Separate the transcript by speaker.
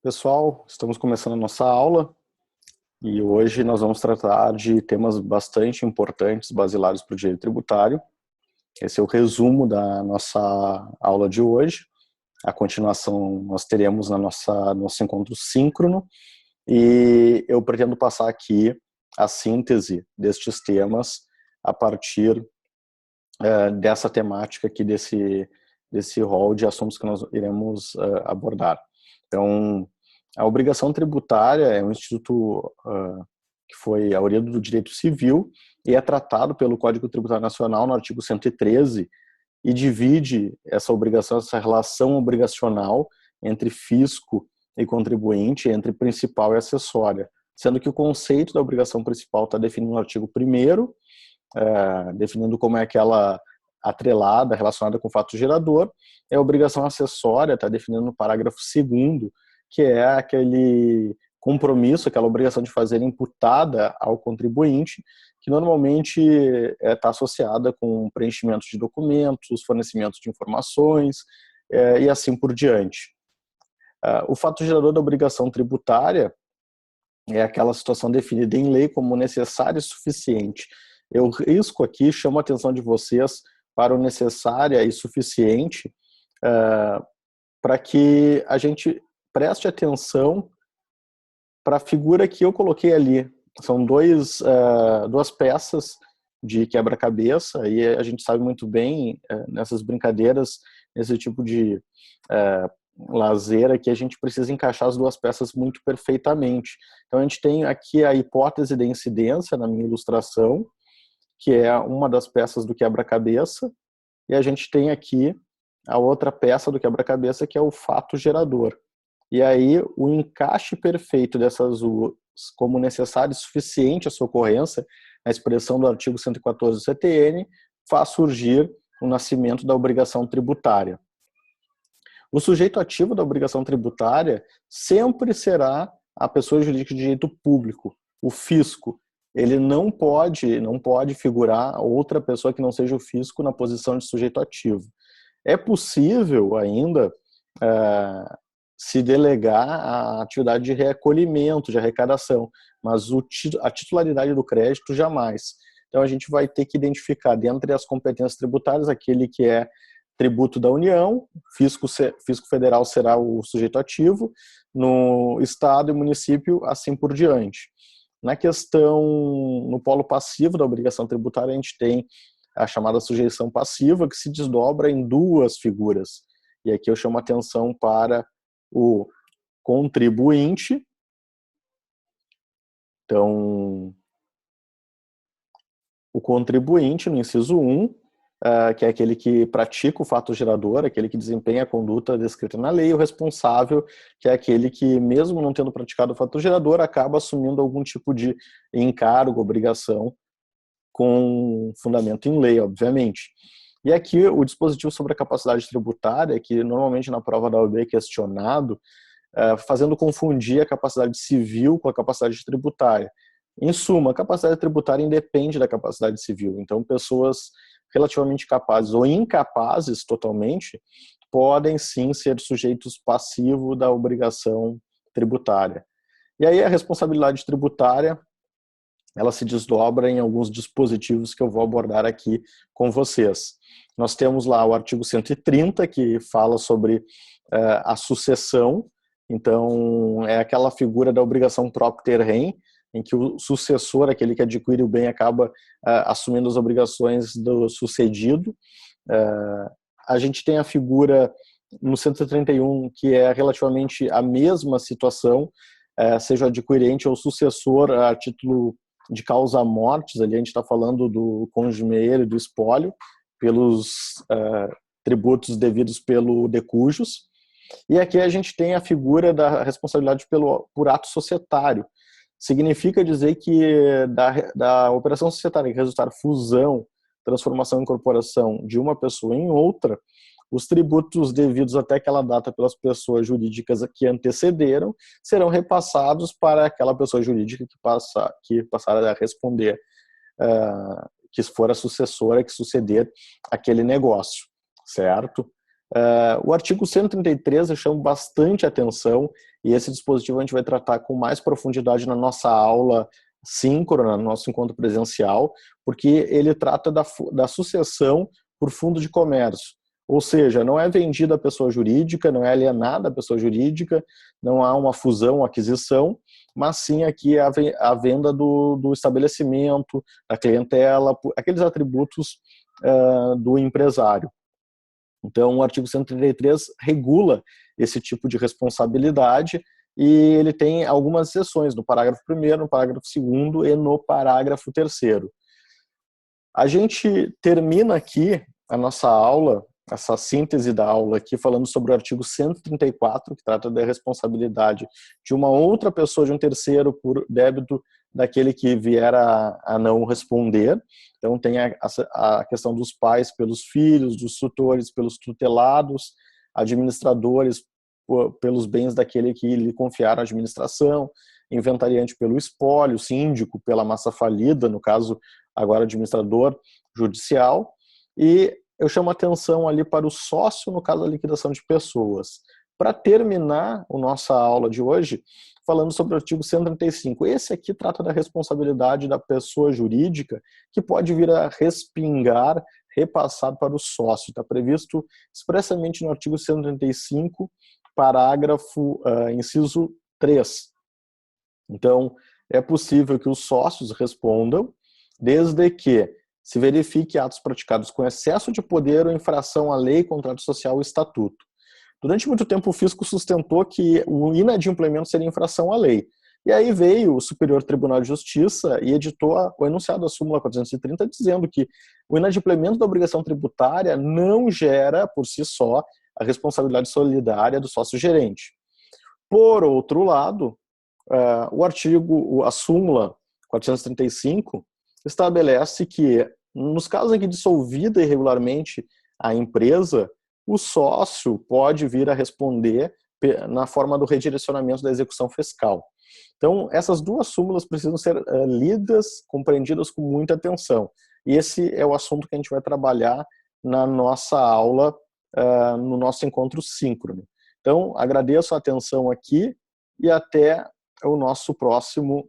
Speaker 1: Pessoal, estamos começando a nossa aula e hoje nós vamos tratar de temas bastante importantes, basilares para o direito tributário. Esse é o resumo da nossa aula de hoje. A continuação nós teremos na nosso encontro síncrono e eu pretendo passar aqui a síntese destes temas a partir dessa temática aqui, desse rol de assuntos que nós iremos abordar. Então, a obrigação tributária é um instituto que foi a origem do direito civil e é tratado pelo Código Tributário Nacional no artigo 113 e divide essa obrigação, essa relação obrigacional entre fisco e contribuinte, entre principal e acessória, sendo que o conceito da obrigação principal está definido no artigo 1º, definindo como é aquela atrelada, relacionada com o fato gerador, e a obrigação acessória está definindo no parágrafo 2º, que é aquele compromisso, aquela obrigação de fazer imputada ao contribuinte, que normalmente está associada com preenchimento de documentos, fornecimento de informações e assim por diante. O fato gerador da obrigação tributária é aquela situação definida em lei como necessária e suficiente. Eu risco aqui, chamo a atenção de vocês para o necessária e suficiente para que a gente preste atenção para a figura que eu coloquei ali. São duas peças de quebra-cabeça e a gente sabe muito bem nessas brincadeiras, nesse tipo de lazer aqui, a gente precisa encaixar as duas peças muito perfeitamente. Então a gente tem aqui a hipótese de incidência na minha ilustração, que é uma das peças do quebra-cabeça, e a gente tem aqui a outra peça do quebra-cabeça, que é o fato gerador. E aí o encaixe perfeito dessas duas, como necessário e suficiente a sua ocorrência, a expressão do artigo 114 do CTN, faz surgir o nascimento da obrigação tributária. O sujeito ativo da obrigação tributária sempre será a pessoa jurídica de direito público, o fisco. Ele não pode figurar outra pessoa que não seja o fisco na posição de sujeito ativo. É possível ainda se delegar a atividade de recolhimento, de arrecadação, mas a titularidade do crédito jamais. Então a gente vai ter que identificar dentre as competências tributárias aquele que é tributo da União, fisco federal será o sujeito ativo, no estado e município assim por diante. Na questão, no polo passivo da obrigação tributária, a gente tem a chamada sujeição passiva, que se desdobra em duas figuras. E aqui eu chamo a atenção para o contribuinte. Então, o contribuinte, no inciso 1, que é aquele que pratica o fato gerador, aquele que desempenha a conduta descrita na lei, e o responsável, que é aquele que, mesmo não tendo praticado o fato gerador, acaba assumindo algum tipo de encargo, obrigação, com fundamento em lei, obviamente. E aqui o dispositivo sobre a capacidade tributária, que normalmente na prova da OAB é questionado, fazendo confundir a capacidade civil com a capacidade tributária. Em suma, a capacidade tributária independe da capacidade civil. Então, pessoas relativamente capazes ou incapazes totalmente podem sim ser sujeitos passivos da obrigação tributária. E aí a responsabilidade tributária, ela se desdobra em alguns dispositivos que eu vou abordar aqui com vocês. Nós temos lá o artigo 130, que fala sobre a sucessão. Então, é aquela figura da obrigação propter rem, em que o sucessor, aquele que adquire o bem, acaba assumindo as obrigações do sucedido. A gente tem a figura no 131, que é relativamente a mesma situação, seja o adquirente ou sucessor a título de causa mortis, ali a gente está falando do cônjuge meio e do espólio, pelos tributos devidos pelo de cujus. E aqui a gente tem a figura da responsabilidade por ato societário. Significa dizer que da operação societária que resultar fusão, transformação e incorporação de uma pessoa em outra, os tributos devidos até aquela data pelas pessoas jurídicas que antecederam serão repassados para aquela pessoa jurídica que passar a responder, que for a sucessora que suceder aquele negócio, certo? O artigo 133 eu chamo bastante atenção, e esse dispositivo a gente vai tratar com mais profundidade na nossa aula síncrona, no nosso encontro presencial, porque ele trata da sucessão por fundo de comércio. Ou seja, não é vendida a pessoa jurídica, não é alienada a pessoa jurídica, não há uma fusão ou aquisição, mas sim aqui a venda do estabelecimento, da clientela, aqueles atributos do empresário. Então, o artigo 133 regula esse tipo de responsabilidade e ele tem algumas exceções no parágrafo 1º, no parágrafo 2º e no parágrafo 3º. A gente termina aqui a nossa aula, essa síntese da aula aqui, falando sobre o artigo 134, que trata da responsabilidade de uma outra pessoa, de um terceiro, por débito daquele que vier a não responder. Então tem a questão dos pais pelos filhos, dos tutores pelos tutelados, administradores pelos bens daquele que lhe confiaram a administração, inventariante pelo espólio, síndico pela massa falida, no caso agora administrador judicial, e eu chamo a atenção ali para o sócio no caso da liquidação de pessoas. Para terminar a nossa aula de hoje, falando sobre o artigo 135. Esse aqui trata da responsabilidade da pessoa jurídica que pode vir a respingar, repassar para o sócio. Está previsto expressamente no artigo 135, parágrafo inciso 3. Então, é possível que os sócios respondam, desde que se verifique atos praticados com excesso de poder ou infração à lei, contrato social ou estatuto. Durante muito tempo o fisco sustentou que o inadimplemento seria infração à lei. E aí veio o Superior Tribunal de Justiça e editou o enunciado da súmula 430, dizendo que o inadimplemento da obrigação tributária não gera, por si só, a responsabilidade solidária do sócio-gerente. Por outro lado, a súmula 435 estabelece que, nos casos em que dissolvida irregularmente a empresa, o sócio pode vir a responder na forma do redirecionamento da execução fiscal. Então, essas duas súmulas precisam ser lidas, compreendidas com muita atenção. E esse é o assunto que a gente vai trabalhar na nossa aula, no nosso encontro síncrono. Então, agradeço a atenção aqui e até o nosso próximo